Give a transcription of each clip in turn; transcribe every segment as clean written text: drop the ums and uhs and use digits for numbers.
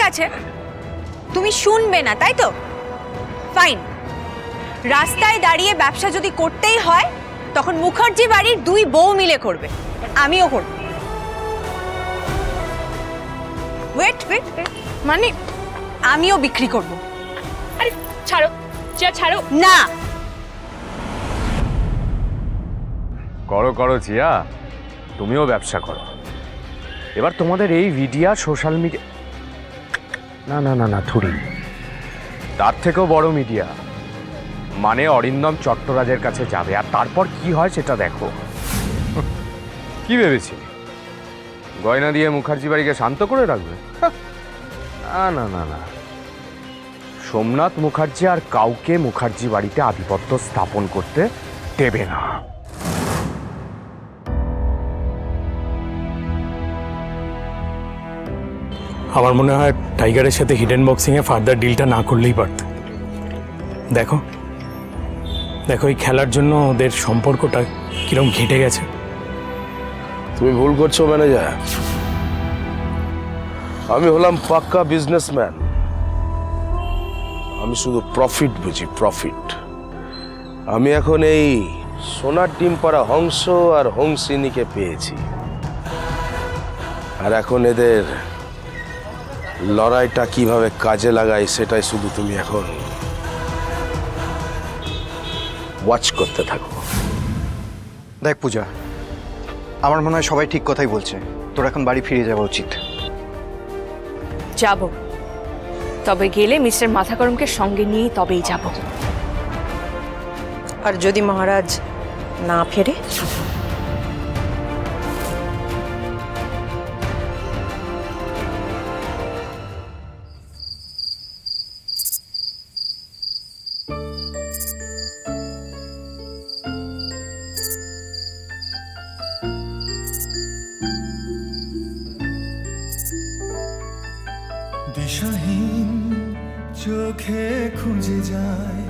আছে, তুমি শুনবে না তাই তো? ফাইন, রাস্তায় দাঁড়িয়ে ব্যবসা যদি করতেই হয় তখন মুখার্জি বাড়ির 2 বউ মিলে করবে, আমিও করব। ওয়েট ওয়েট, মানে আমিও বিক্রি করব। আরে ছাড়ো, ছাড়ো না। করো করো জিয়া, তুমিও ব্যবসা করো। এবার তোমাদের এই ভিডিও সোশ্যাল মিডিয়া, না না না না থুড়ি, তার থেকেও বড় মিডিয়া, মানে অরিন্দম চট্টরাজের কাছে যাবে, আর তারপর কি হয় সেটা দেখো। কি ভেবেছি গয়না দিয়ে মুখার্জি বাড়িকে শান্ত করে রাখবে? না না না না, সোমনাথ মুখার্জি আর কাউকে মুখার্জি বাড়িতে আধিপত্য স্থাপন করতে দেবে না। আমার মনে হয় টাইগারের সাথে হিডেন বক্সিংয়ে ফার্দার ডিলটা না করলেই পারত। দেখো দেখো, এই খেলার জন্য ওদের সম্পর্কটা কিরকম ঘেটে গেছে। তুমি ভুল করছো ম্যানেজার, আমি হলাম পাক্কা বিজনেসম্যান। আমি শুধু প্রফিট বুঝি, প্রফিট। আমি এখন এই সোনার ডিম পাড়া হংস আর হংসিনীকে পেয়েছি, আর এখন এদের লড়াইটা কিভাবে কাজে লাগাই সেটাই শুধু তুমি এখন ওয়াচ করতে থাকো। দেখ পূজা, আমার মনে হয় সবাই ঠিক কথাই বলছে, তোর এখন বাড়ি ফিরে যাওয়া উচিত। যাব, তবে গেলে মিস্টার মাথা গরমকে সঙ্গে নিয়ে তবেই যাব। আর যদি মহারাজ না ফেরে? দিশাহীন চোখে খুঁজে যায়,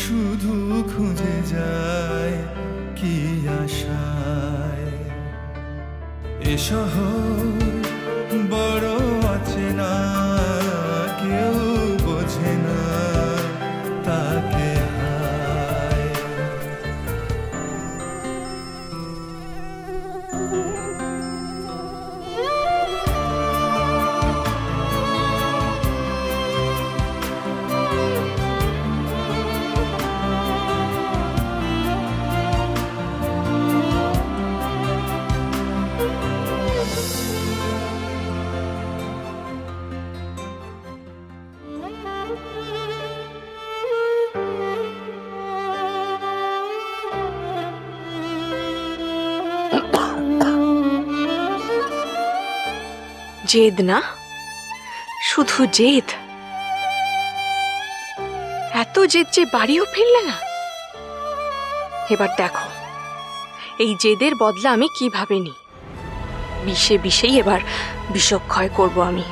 শুধু খুঁজে যায় কি আশায়। এ শহর বড় অচেনা, কেউ বোঝে না তাকে হায়। জেদ না, শুধু জেদ। এত জেদ যে বাড়িও ফিরলে না। এবার দেখো এই জেদের বদলা আমি কিভাবে নিই। বিষে বিষেই এবার বিষক্ষয় করব আমি।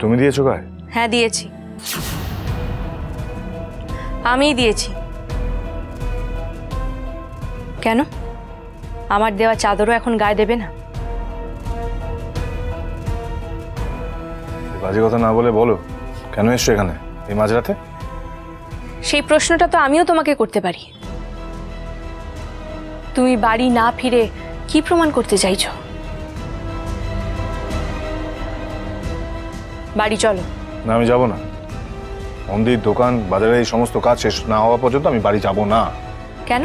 তুমি দিয়েছো গায়ে? হ্যাঁ দিয়েছি, আমিই দিয়েছি। কেন আমার দেওয়া চাদরও এখন গায়ে দেবে না? বাজে কথা না বলে বলো, কেন এসছো এখানে এই মাঝরাতে? সেই প্রশ্নটা তো আমিও তোমাকে করতে পারি। তুমি বাড়ি না ফিরে কি প্রমাণ করতে চাইছো? বাড়ি চলো। না আমি যাব না। মন্দির, দোকান, বাজারের এই সমস্ত কাজ শেষ না হওয়া পর্যন্ত আমি বাড়ি যাব না। কেন?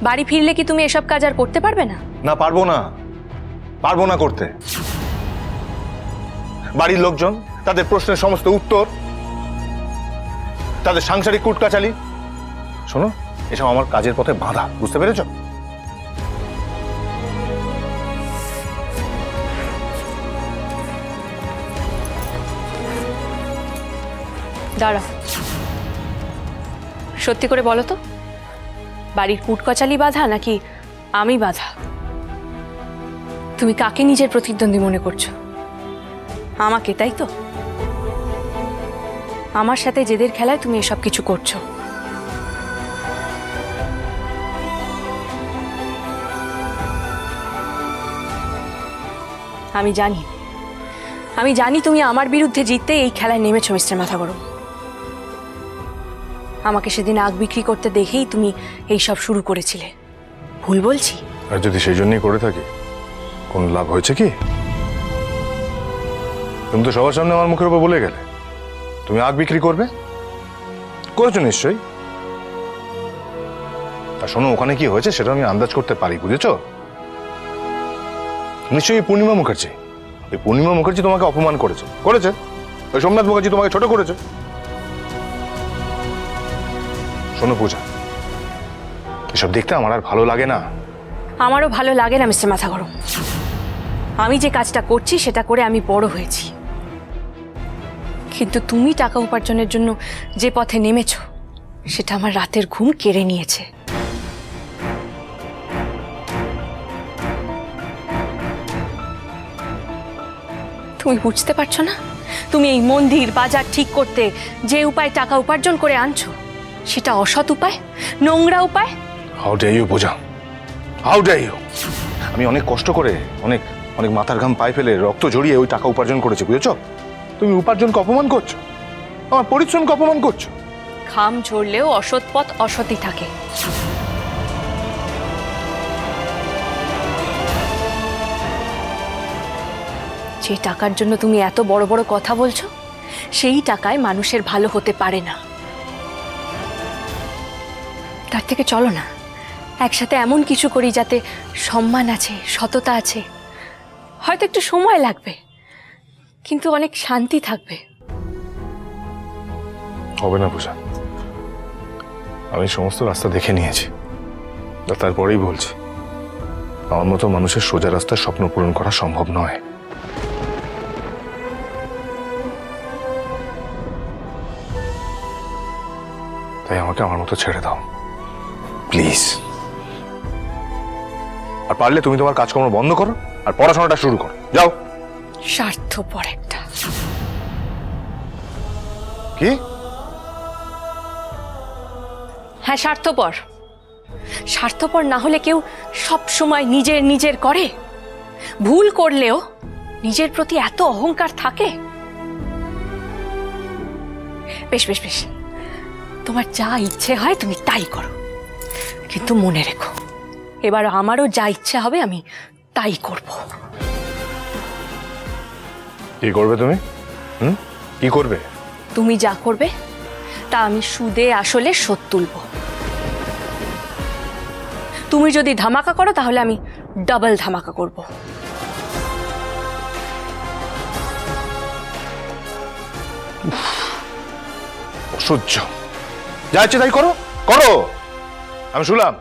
বাড়ি ফিরলে কি তুমি এসব কাজ আর করতে পারবে না? না পারবো না, পারবো না করতে। বাড়ির লোকজন, তাদের প্রশ্নের সমস্ত উত্তর, তাদের সাংসারিক কুটকাচালি। শোনো, এসব আমার কাজের পথে বাধা, বুঝতে পেরেছ? দাঁড়া, সত্যি করে বলো তো, বাড়ির কুটকচালি বাধা নাকি আমি বাধা? তুমি কাকে নিজের প্রতিদ্বন্দ্বী মনে করছো? আমাকে, তাই তো? আমার সাথে জেদের খেলায় তুমি এসব কিছু করছো। আমি জানি তুমি আমার বিরুদ্ধে জিততে এই খেলায় নেমেছো মিস্টার মাথাগরম। আমাকে সেদিন আগ বিক্রি করতে দেখেই তুমি এই সব শুরু করেছিলে। ভুল বলছি? আর যদি সেই জন্যই করে থাকি, কোন লাভ হয়েছে কি? তুমি তো সবার সামনে আমার মুখের উপর বলে গেলে তুমি আগ বিক্রি করবে। করেছো নিশ্চয়ই। আর শোনো, ওখানে কি হয়েছে সেটা আমি আন্দাজ করতে পারি, বুঝেছো? নিশ্চয়ই পূর্ণিমা মুখার্জি, ওই পূর্ণিমা মুখার্জি তোমাকে অপমান করেছে। ওই সোমনাথ মুখার্জি তোমাকে ছোট করেছে। শোনো পূজা, এসব দেখতে আমার আর ভালো লাগে না। আমারও ভালো লাগে না মিস্টার মাথাগরম। আমি যে কাজটা করছি সেটা করে আমি বড় হয়েছি, কিন্তু তুমি টাকা উপার্জনের জন্য যে পথে নেমেছো সেটা আমার রাতের ঘুম কেড়ে নিয়েছে। তুমি বুঝতে পারছো না? তুমি এই মন্দির বাজার ঠিক করতে যে উপায় টাকা উপার্জন করে আনছো সেটা অসৎ উপায়, নোংরা উপায়। How dare you Puja, how dare you! আমি অনেক কষ্ট করে, অনেক অনেক মাথার ঘাম পায়ে ফেলে, রক্ত ঝরিয়ে ওই টাকা উপার্জন করেছি, বুঝেছো? তুমি উপার্জনকে অপমান করছো, আমার পরিশ্রমকে অপমান করছো। ঘাম ঝরলেও অসৎ পথ অসৎই থাকে। যে টাকার জন্য তুমি এত বড় বড় কথা বলছো সেই টাকায় মানুষের ভালো হতে পারে না। তার থেকে চলো না একসাথে এমন কিছু করি যাতে সম্মান আছে, সততা আছে। হয়তো একটু সময় লাগবে, কিন্তু অনেক শান্তি থাকবে। হবে না পূজা, আমি সমস্ত রাস্তা দেখে নিয়েছি, তারপরেই বলছি, আমার মতো মানুষের সোজা রাস্তায় স্বপ্ন পূরণ করা সম্ভব নয়। তাই আমাকে আমার মতো ছেড়ে দাও প্লিজ। আর পারলে তুমি তোমার কাজকর্ম বন্ধ করো আর পড়াশোনাটা শুরু করো, যাও। স্বার্থপর একটা। কি? হ্যাঁ, স্বার্থপর। স্বার্থপর না হলে কেউ সব সময় নিজের নিজের করে? ভুল করলেও নিজের প্রতি এত অহংকার থাকে? বেশ বেশ বেশ, তোমার যা ইচ্ছে হয় তুমি তাই করো, কিন্তু মনে রেখো এবার আমারও যা ইচ্ছে হবে আমি তাই করব। কি করবে তুমি? কি করবে? তুমি যা করবে তা আমি সুদে আসলে শোধ তুলব। তুমি যদি ধামাকা করো তাহলে আমি ডাবল ধামাকা করব। অসহ্য। যা ইচ্ছে তাই করো, করো, আমি শুনলাম।